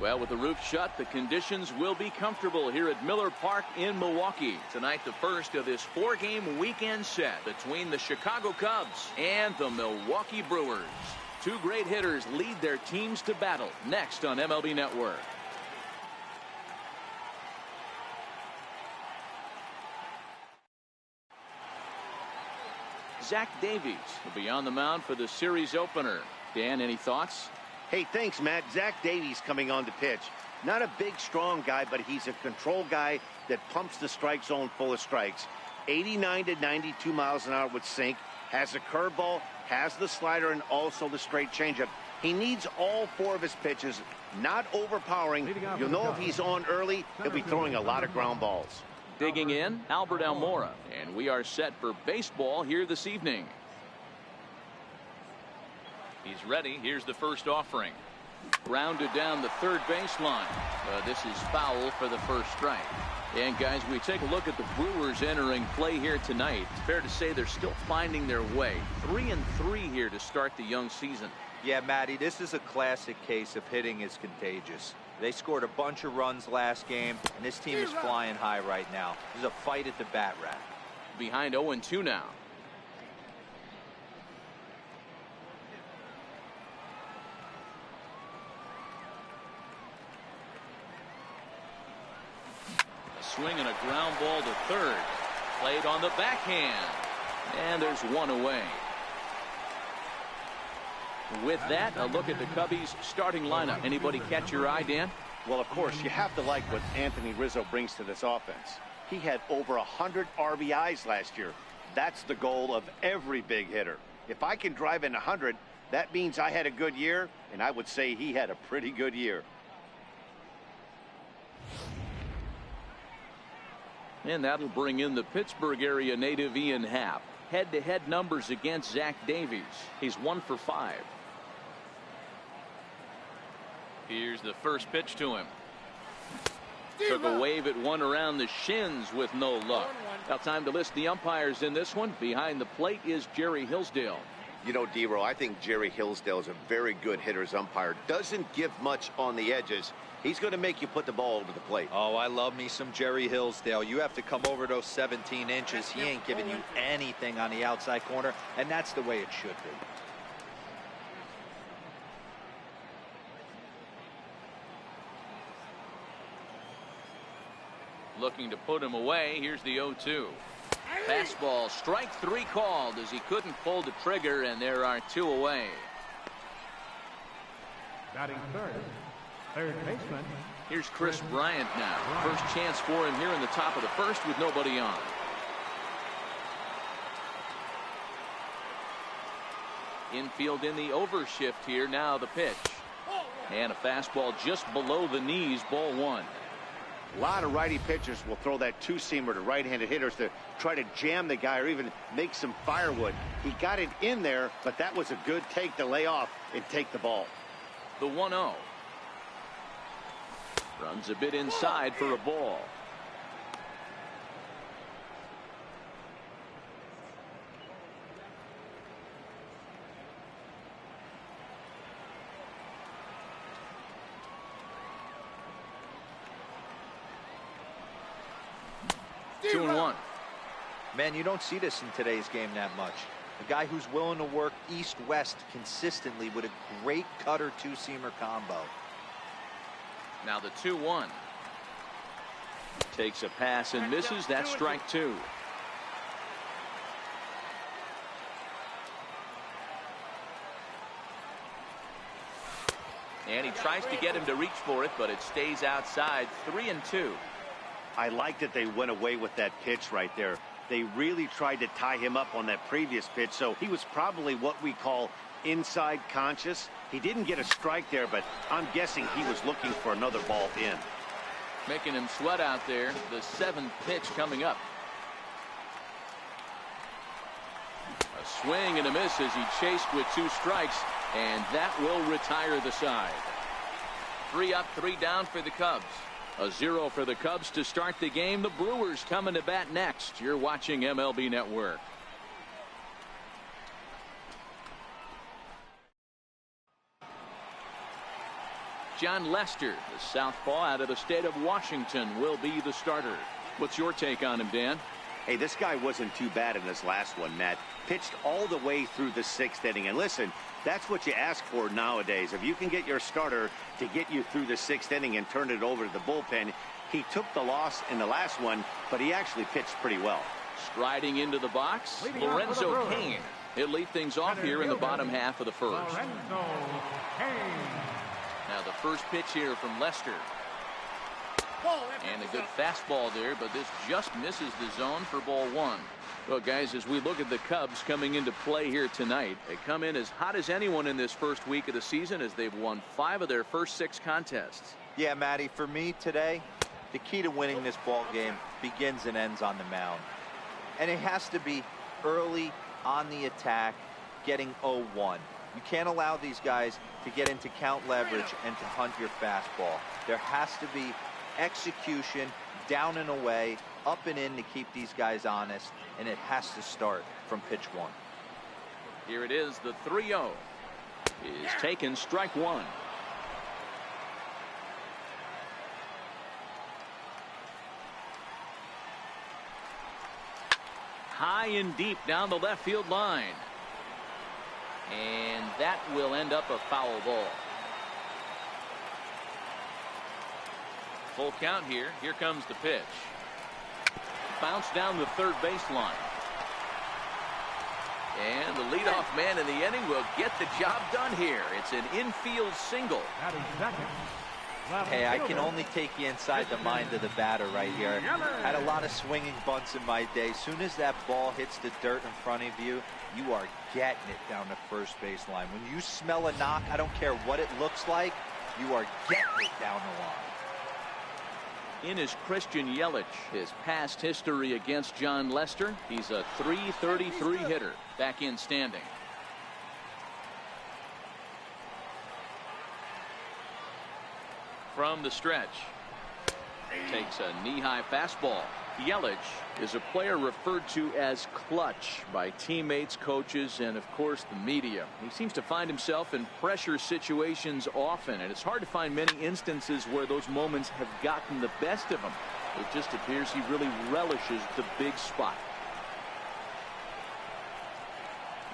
Well, with the roof shut, the conditions will be comfortable here at Miller Park in Milwaukee. Tonight, the first of this 4-game weekend set between the Chicago Cubs and the Milwaukee Brewers. Two great hitters lead their teams to battle next on MLB Network. Zach Davies will be on the mound for the series opener. Dan, any thoughts? Hey, thanks, Matt. Zach Davies coming on to pitch. Not a big, strong guy, but he's a control guy that pumps the strike zone full of strikes. 89 to 92 miles an hour with sink. Has a curveball, has the slider, and also the straight changeup. He needs all 4 of his pitches, not overpowering. You'll know if he's on early, he'll be throwing a lot of ground balls. Digging in, Albert Almora, and we are set for baseball here this evening. He's ready. Here's the first offering. Grounded down the third baseline. This is foul for the first strike. And guys, we take a look at the Brewers entering play here tonight. It's fair to say they're still finding their way. 3-3 here to start the young season. Yeah, Matty, this is a classic case of hitting is contagious. They scored a bunch of runs last game, and this team is flying high right now. There's a fight at the bat rack. Behind 0-2 now. Swing and a ground ball to third. Played on the backhand. And there's one away. With that, a look at the Cubbies' starting lineup. Anybody catch your eye, Dan? Well, of course, you have to like what Anthony Rizzo brings to this offense. He had over 100 RBIs last year. That's the goal of every big hitter. If I can drive in 100, that means I had a good year, and I would say he had a pretty good year. And that'll bring in the Pittsburgh area native Ian Happ. Head-to-head numbers against Zach Davies. He's 1 for 5. Here's the first pitch to him. Took a wave at one around the shins with no luck. Now time to list the umpires in this one. Behind the plate is Jerry Hillsdale. You know, D-Row, I think Jerry Hillsdale is a very good hitter's umpire. Doesn't give much on the edges. He's going to make you put the ball over the plate. Oh, I love me some Jerry Hillsdale. You have to come over those 17 inches. He ain't giving you anything on the outside corner, and that's the way it should be. Looking to put him away. Here's the 0-2. Fastball, strike 3 called as he couldn't pull the trigger, and there are 2 away. Batting third baseman. Here's Chris Bryant now. First chance for him here in the top of the first with nobody on. Infield in the overshift here. Now the pitch. And a fastball just below the knees, ball 1. A lot of righty pitchers will throw that two-seamer to right-handed hitters to try to jam the guy or even make some firewood. He got it in there, but that was a good take to lay off and take the ball. The 1-0. Runs a bit inside for a ball. Two and 1. Man, you don't see this in today's game that much. A guy who's willing to work east-west consistently with a great cutter two-seamer combo. Now the 2-1. Takes a pass and misses. That's strike 2. And he tries to get him to reach for it, but it stays outside. 3-2. I like that they went away with that pitch right there. They really tried to tie him up on that previous pitch, so he was probably what we call inside conscious. He didn't get a strike there, but I'm guessing he was looking for another ball in. Making him sweat out there. The 7th pitch coming up. A swing and a miss as he chased with 2 strikes, and that will retire the side. 3 up, 3 down for the Cubs. A 0 for the Cubs to start the game. The Brewers coming to bat next. You're watching MLB Network. Jon Lester, the southpaw out of the state of Washington, will be the starter. What's your take on him, Dan? Hey, this guy wasn't too bad in this last one, Matt. Pitched all the way through the sixth inning. And listen, that's what you ask for nowadays. If you can get your starter to get you through the sixth inning and turn it over to the bullpen. He took the loss in the last one, but he actually pitched pretty well. Striding into the box, Lorenzo Cain. He'll lead things off here in the bottom half of the first. Now the first pitch here from Lester. And a good fastball there, but this just misses the zone for ball one. Well, guys, as we look at the Cubs coming into play here tonight, they come in as hot as anyone in this first week of the season as they've won 5 of their first 6 contests. Yeah, Matty, for me today, the key to winning this ball game begins and ends on the mound. And it has to be early on the attack, getting 0-1. You can't allow these guys to get into count leverage and to hunt your fastball. There has to be execution, down and away, up and in to keep these guys honest, and it has to start from pitch 1. Here it is, the 3-0 is taken, strike 1. High and deep down the left field line. And that will end up a foul ball. Full count here. Here comes the pitch. Bounce down the third baseline. And the leadoff man in the inning will get the job done here. It's an infield single. Hey, I can only take you inside the mind of the batter right here. Had a lot of swinging bunts in my day. Soon as that ball hits the dirt in front of you, you are getting it down the first baseline. When you smell a knock, I don't care what it looks like, you are getting it down the line. In is Christian Yelich. His past history against Jon Lester, he's a .333 hitter. Back in standing. From the stretch, takes a knee-high fastball. Yelich is a player referred to as clutch by teammates, coaches, and of course the media. He seems to find himself in pressure situations often, and it's hard to find many instances where those moments have gotten the best of him. It just appears he really relishes the big spot.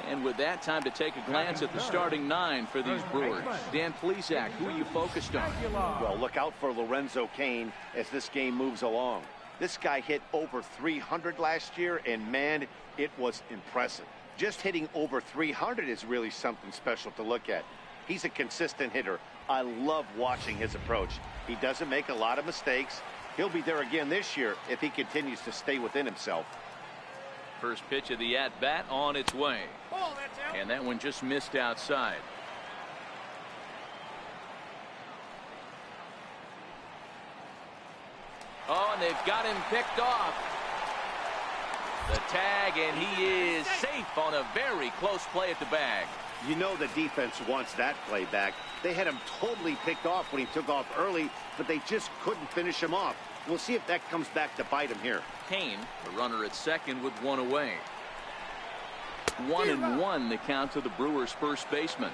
And with that, time to take a glance at the starting 9 for these Brewers. Dan Plesac, who are you focused on? Well, look out for Lorenzo Cain as this game moves along. This guy hit over 300 last year, and man, it was impressive. Just hitting over 300 is really something special to look at. He's a consistent hitter. I love watching his approach. He doesn't make a lot of mistakes. He'll be there again this year if he continues to stay within himself. First pitch of the at-bat on its way. And that one just missed outside. Oh, and they've got him picked off. The tag, and he is safe on a very close play at the bag. You know the defense wants that play back. They had him totally picked off when he took off early, but they just couldn't finish him off. We'll see if that comes back to bite him here. Cain, the runner at second with 1 away. 1-1 the count to the Brewers' first baseman.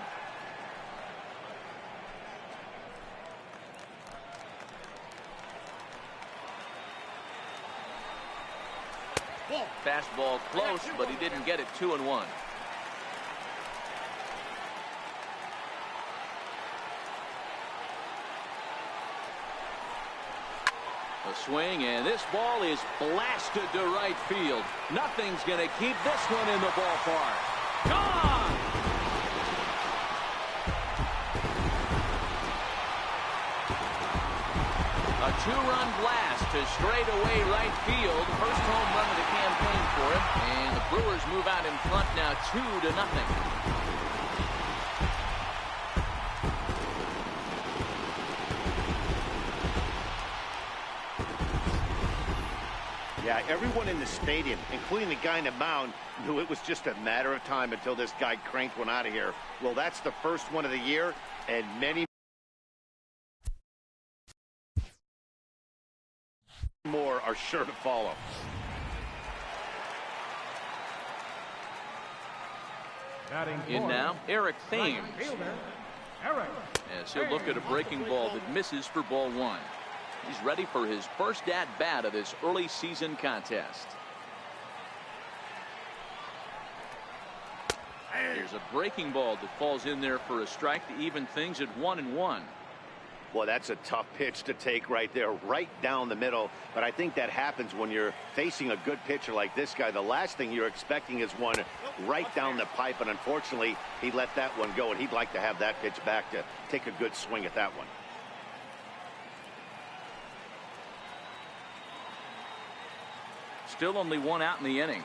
Fastball close, but he didn't get it. 2-1. A swing, and this ball is blasted to right field. Nothing's going to keep this one in the ballpark. Gone! A 2-run blast to straightaway right field. First home run of the campaign for him. And the Brewers move out in front now 2-0. Yeah, everyone in the stadium, including the guy in the mound, knew it was just a matter of time until this guy cranked one out of here. Well, that's the first one of the year, and many more are sure to follow. In now, Eric Thames. Eric. As he'll look at a breaking ball that misses for ball one. He's ready for his first at-bat of this early season contest. Here's a breaking ball that falls in there for a strike to even things at 1-1. Well, that's a tough pitch to take right there, right down the middle. But I think that happens when you're facing a good pitcher like this guy. The last thing you're expecting is one right down the pipe, and unfortunately, he let that one go, and he'd like to have that pitch back to take a good swing at that one. Still only one out in the inning.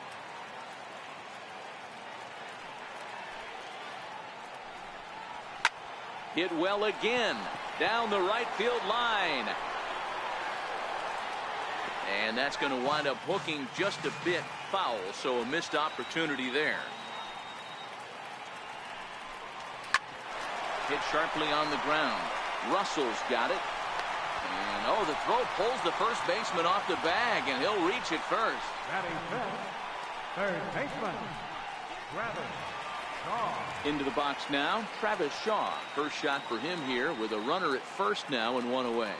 Hit well again down the right field line. And that's going to wind up hooking just a bit foul, so a missed opportunity there. Hit sharply on the ground. Russell's got it. And oh, the throw pulls the first baseman off the bag, and he'll reach it first. Batting fifth, third baseman, Travis Shaw. Into the box now, Travis Shaw. First shot for him here with a runner at first now and one away.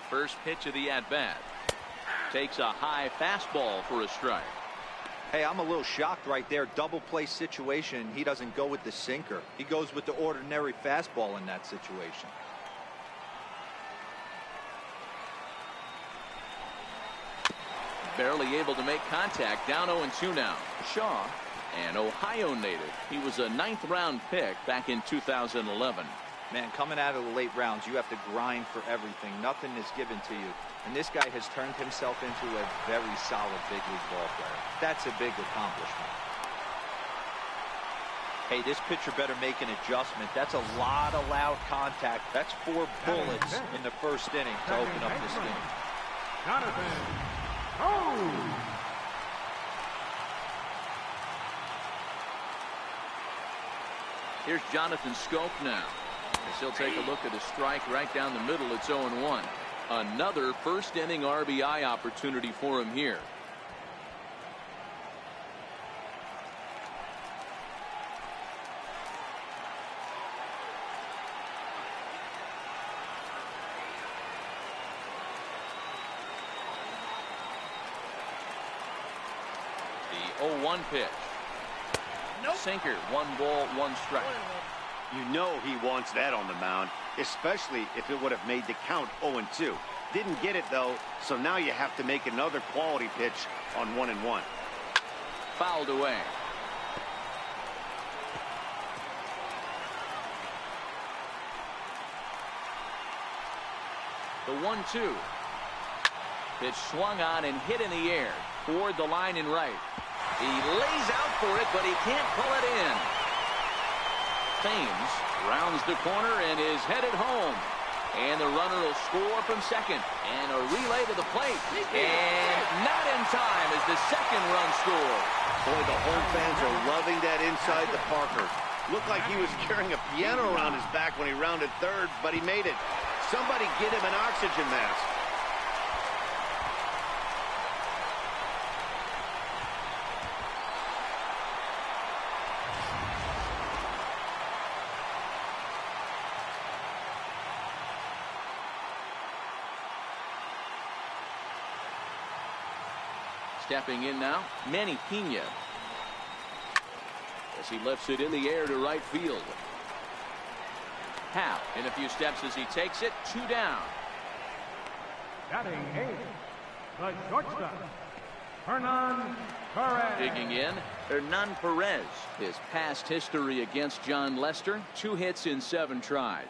First pitch of the at-bat. Takes a high fastball for a strike. Hey, I'm a little shocked right there. Double play situation. He doesn't go with the sinker. He goes with the ordinary fastball in that situation. Barely able to make contact. Down 0-2 now. Shaw, an Ohio native. He was a 9th round pick back in 2011. Man, coming out of the late rounds, you have to grind for everything. Nothing is given to you. And this guy has turned himself into a very solid big league ball player. That's a big accomplishment. Hey, this pitcher better make an adjustment. That's a lot of loud contact. That's 4 bullets in the first inning to open up this game. Jonathan. Oh! Here's Jonathan Schoop now. As he'll take a look at a strike right down the middle. It's 0-1. Another first inning RBI opportunity for him here. The 0-1 pitch. Nope. Sinker, 1 ball, 1 strike. You know he wants that on the mound, especially if it would have made the count 0-2. Didn't get it, though, so now you have to make another quality pitch on 1-1. Fouled away. The 1-2. Pitch swung on and hit in the air toward the line and right. He lays out for it, but he can't pull it in. Thames rounds the corner and is headed home. And the runner will score from second. And a relay to the plate. And not in time as the second run scores. Boy, the home fans are loving that inside the Parker. Looked like he was carrying a piano around his back when he rounded third, but he made it. Somebody get him an oxygen mask. Stepping in now, Manny Pena. As he lifts it in the air to right field. Howe in a few steps as he takes it. 2 down. Batting eighth, the shortstop, Hernan Perez. Digging in, Hernan Perez. His past history against John Lester, 2 hits in 7 tries.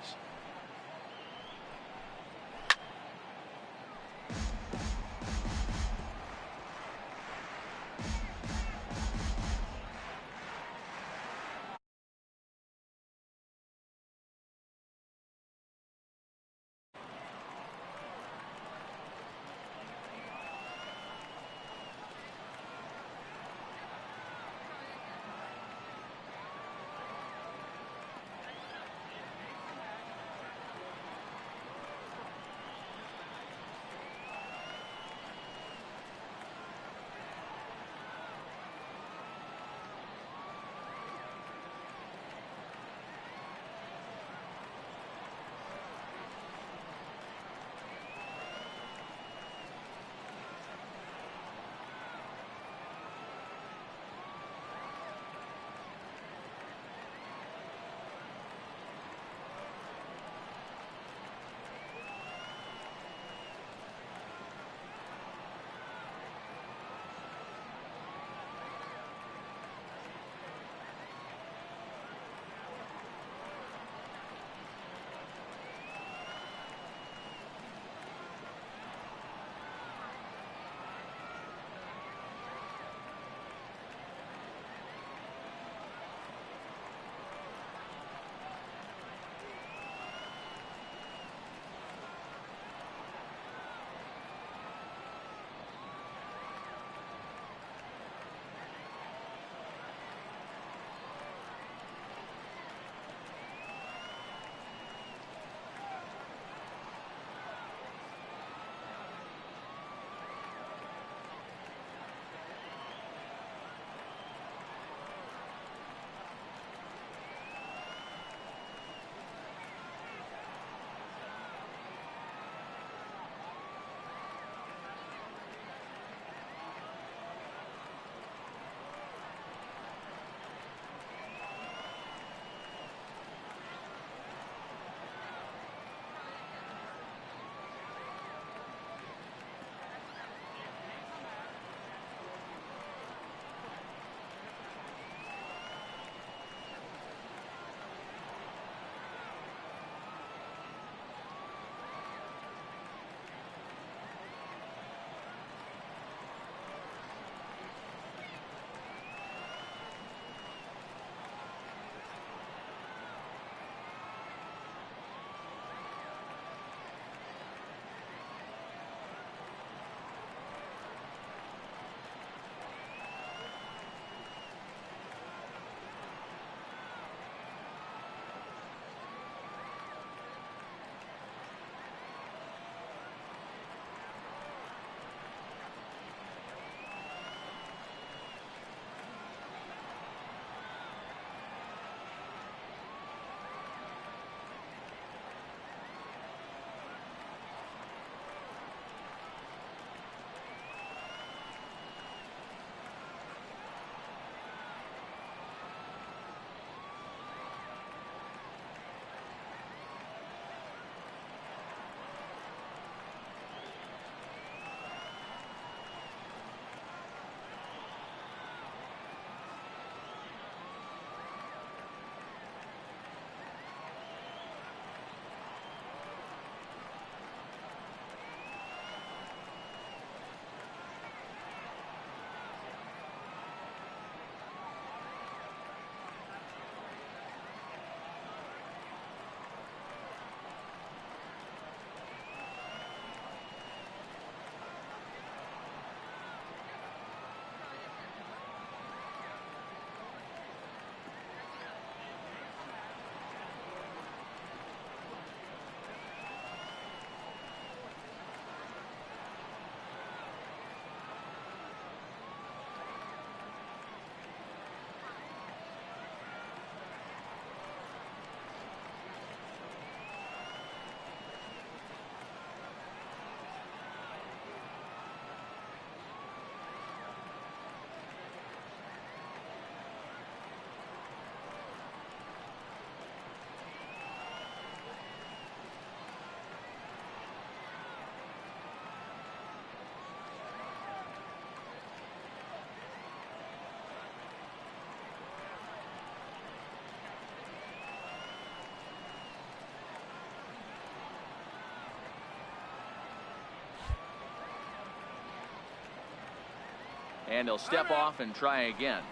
And he'll step off and try again.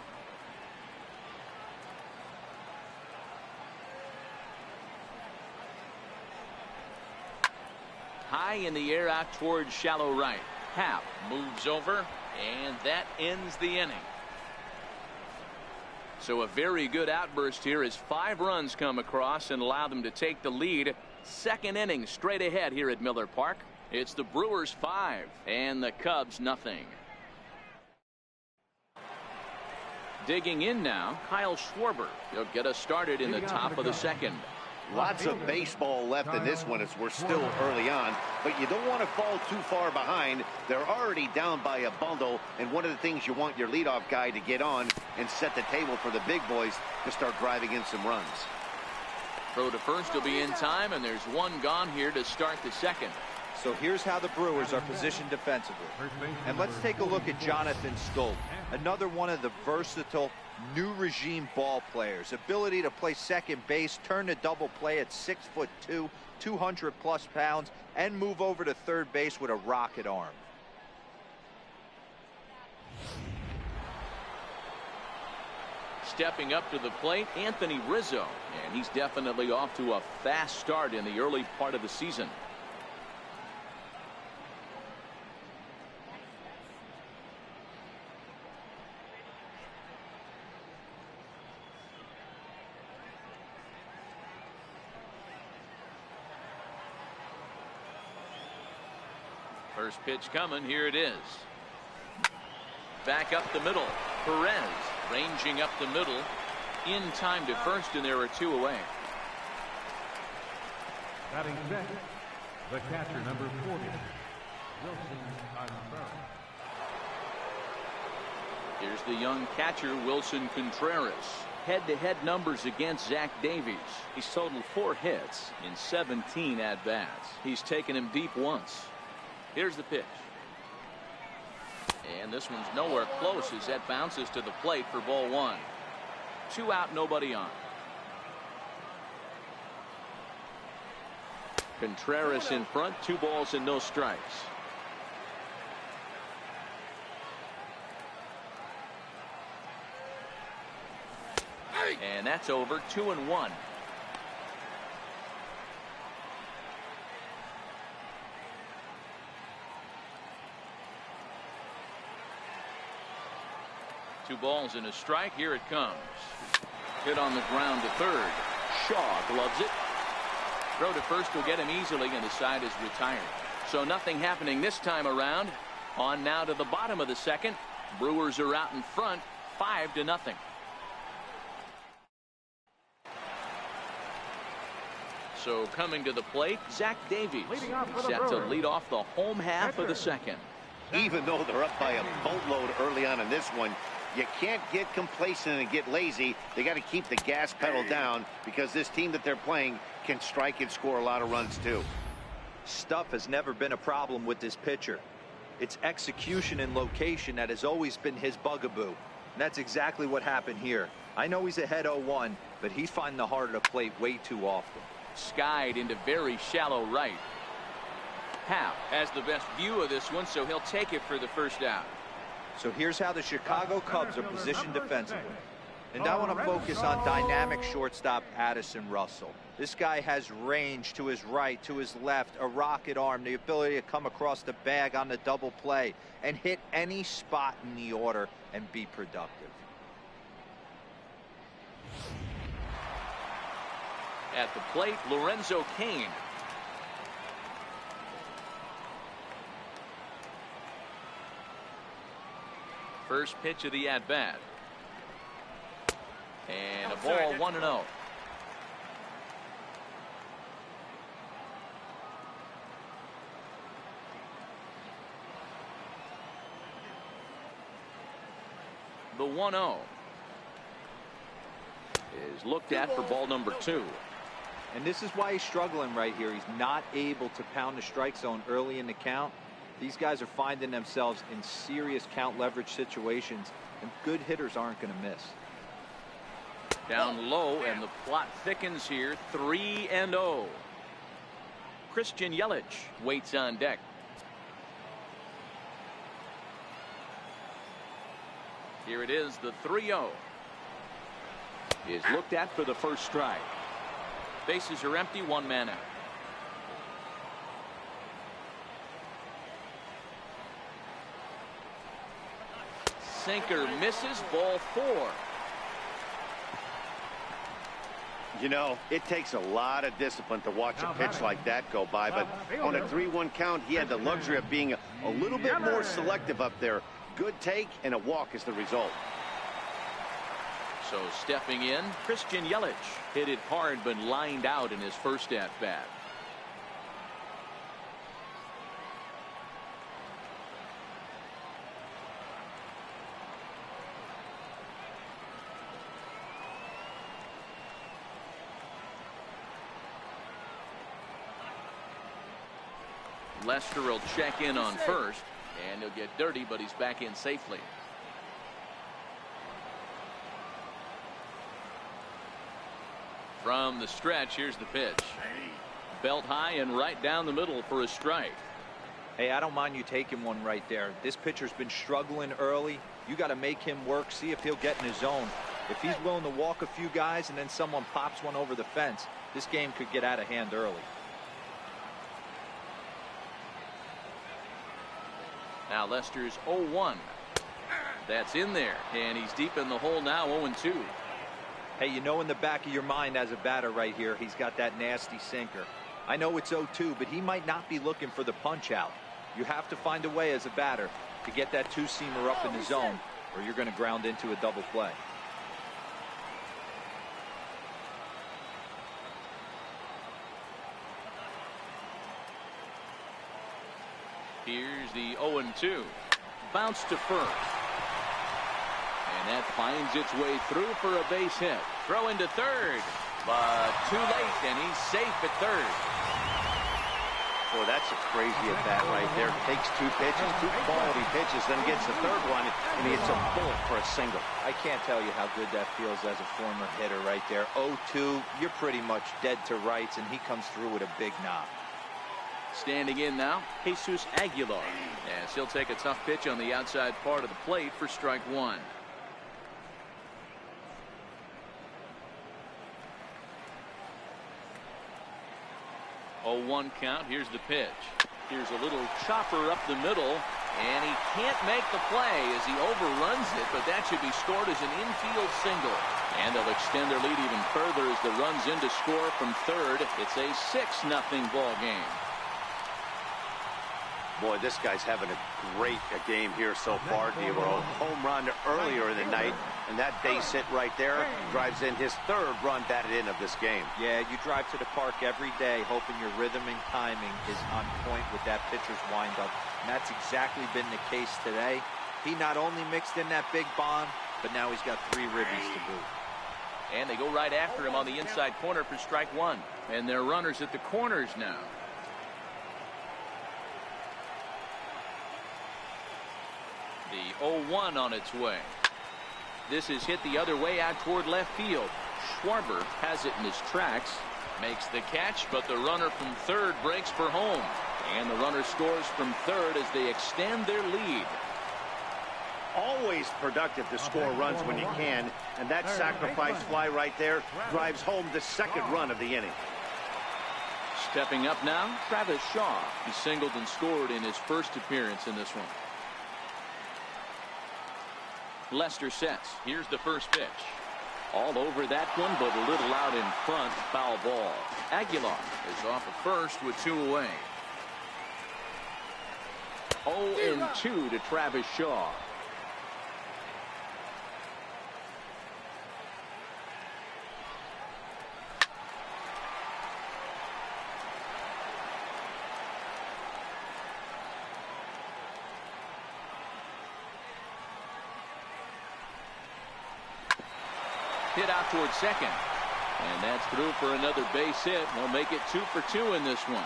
High in the air out towards shallow right. Happ moves over, and that ends the inning. So a very good outburst here as 5 runs come across and allow them to take the lead. Second inning straight ahead here at Miller Park. It's the Brewers 5 and the Cubs nothing. Digging in now, Kyle Schwarber. He'll get us started in the top of the second. Lots of baseball left in this one as we're still early on, but you don't want to fall too far behind. They're already down by a bundle, and one of the things you want your leadoff guy to get on and set the table for the big boys to start driving in some runs. Throw to first will be in time, and there's one gone here to start the second. So here's how the Brewers are positioned defensively. And let's take a look at Jonathan Schoop, another one of the versatile new regime ball players. Ability to play second base, turn to double play at 6'2", 200+ pounds, and move over to third base with a rocket arm. Stepping up to the plate, Anthony Rizzo, and he's definitely off to a fast start in the early part of the season. First pitch coming. Here it is. Back up the middle. Perez ranging up the middle. In time to first, and there are 2 away. Batting second, the catcher, number 40, Wilson Contreras. Here's the young catcher, Wilson Contreras. Head-to-head numbers against Zach Davies. He's totaled 4 hits in 17 at-bats. He's taken him deep once. Here's the pitch. And this one's nowhere close as that bounces to the plate for ball 1. 2 out, nobody on. Contreras in front, 2 balls and no strikes. And that's over. 2-1. Two balls and a strike. Here it comes. Hit on the ground to third. Shaw gloves it. Throw to first will get him easily, and the side is retired. So nothing happening this time around. On now to the bottom of the second. Brewers are out in front, 5-0. So coming to the plate, Zach Davies. Set to lead off the home half of the second. Even though they're up by a boatload early on in this one, you can't get complacent and get lazy. They got to keep the gas pedal down because this team that they're playing can strike and score a lot of runs too. Stuff has never been a problem with this pitcher. It's execution and location that has always been his bugaboo. And that's exactly what happened here. I know he's ahead 0-1, but he's finding the heart of the plate way too often. Skied into very shallow right. Happ has the best view of this one, so he'll take it for the first out. So here's how the Chicago Cubs are positioned defensively. And I want to focus on dynamic shortstop Addison Russell. This guy has range to his right, to his left, a rocket arm, the ability to come across the bag on the double play and hit any spot in the order and be productive. At the plate, Lorenzo Cain. First pitch of the at-bat. And a ball, 1-0. The 1-0 is looked at for ball number 2. And this is why he's struggling right here. He's not able to pound the strike zone early in the count. These guys are finding themselves in serious count leverage situations, and good hitters aren't going to miss. Down low, and the plot thickens here. 3-0. Christian Yelich waits on deck. Here it is, the 3-0. Is looked at for the first strike. Bases are empty, one man out. Sinker misses, ball 4. You know, it takes a lot of discipline to watch a pitch like that go by, but on a 3-1 count, he had the luxury of being a little bit more selective up there. Good take, and a walk is the result. So stepping in, Christian Yelich hit it hard but lined out in his first at-bat. Lester will check in on first, and he'll get dirty, but he's back in safely. From the stretch, here's the pitch. Belt high and right down the middle for a strike. Hey, I don't mind you taking one right there. This pitcher's been struggling early. You got to make him work, see if he'll get in his zone. If he's willing to walk a few guys and then someone pops one over the fence, this game could get out of hand early. Now Lester's 0-1. That's in there, and he's deep in the hole now, 0-2. Hey, you know in the back of your mind as a batter right here, he's got that nasty sinker. I know it's 0-2, but he might not be looking for the punch out. You have to find a way as a batter to get that two-seamer up in the zone, or you're going to ground into a double play. Here's the 0-2. Bounce to first. And that finds its way through for a base hit. Throw into third. But too late, and he's safe at third. Boy, that's a crazy at bat right there. Takes 2 pitches, 2 quality pitches, then gets the third one, and he hits a bullet for a single. I can't tell you how good that feels as a former hitter right there. 0-2, you're pretty much dead to rights, and he comes through with a big knock. Standing in now, Jesus Aguilar, as he'll take a tough pitch on the outside part of the plate for strike 1. Oh, 1 count. Here's the pitch. Here's a little chopper up the middle, and he can't make the play as he overruns it, but that should be scored as an infield single. And they'll extend their lead even further as the run's in to score from third. It's a 6-0 ball game. Boy, this guy's having a great game here so far. He were a home run earlier in the night, and that base hit right there drives in his 3rd run batted in of this game. Yeah, you drive to the park every day hoping your rhythm and timing is on point with that pitcher's windup, and that's exactly been the case today. He not only mixed in that big bomb, but now he's got 3 ribbies to boot. And they go right after him on the inside corner for strike 1. And they're runners at the corners now. The 0-1 on its way. This is hit the other way out toward left field. Schwarber has it in his tracks. Makes the catch, but the runner from third breaks for home. And the runner scores from third as they extend their lead. Always productive to score runs when you can, and that sacrifice fly right there drives home the 2nd run of the inning. Stepping up now, Travis Shaw. He singled and scored in his first appearance in this one. Lester sets. Here's the first pitch. All over that one, but a little out in front. Foul ball. Aguilar is off at first with 2 away. 0-2 to Travis Shaw. Hit out towards second. And that's through for another base hit. They'll make it 2 for 2 in this one.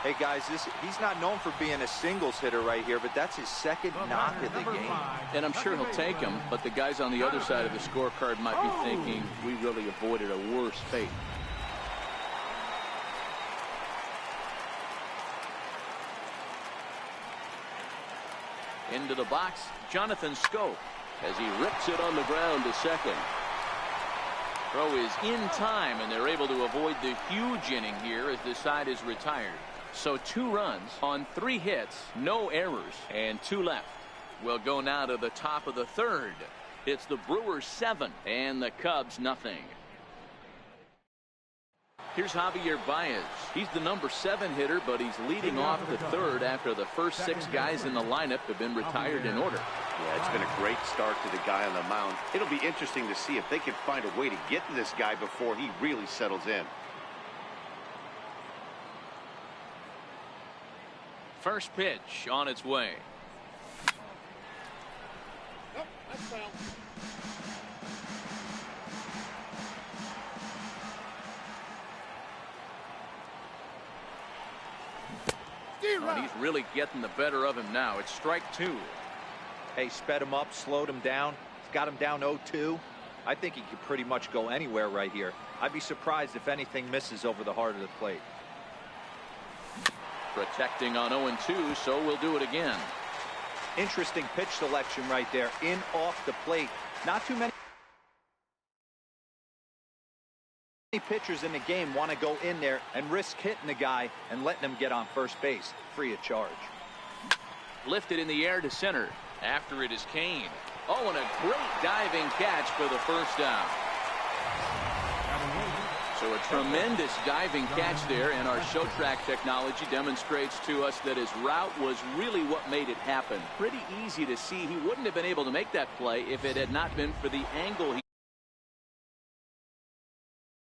Hey guys, he's not known for being a singles hitter right here, but that's his 2nd knock of the game. And I'm sure he'll take him, but the guys on the other side of the scorecard might be thinking we really avoided a worse fate. Into the box, Jonathan Schoop as he rips it on the ground to second. Throw is in time, and they're able to avoid the huge inning here as the side is retired. So 2 runs on 3 hits, no errors, and 2 left. We'll go now to the top of the 3rd. It's the Brewers 7 and the Cubs nothing. Here's Javier Baez. He's the number 7 hitter, but he's leading off the 3rd after the first 6 guys in the lineup have been retired in order. Yeah, it's been a great start to the guy on the mound. It'll be interesting to see if they can find a way to get to this guy before he really settles in. First pitch on its way. Oh, that's foul. Oh, he's really getting the better of him now. It's strike 2. Hey, sped him up, slowed him down. He's got him down 0-2. I think he could pretty much go anywhere right here. I'd be surprised if anything misses over the heart of the plate. Protecting on 0-2, so we'll do it again. Interesting pitch selection right there. In off the plate. Not too many pitchers in the game want to go in there and risk hitting the guy and letting him get on first base free of charge. Lifted in the air to center. After it is Kane. Oh, and a great diving catch for the first down. So a tremendous diving catch there, and our show track technology demonstrates to us that his route was really what made it happen. Pretty easy to see he wouldn't have been able to make that play if it had not been for the angle he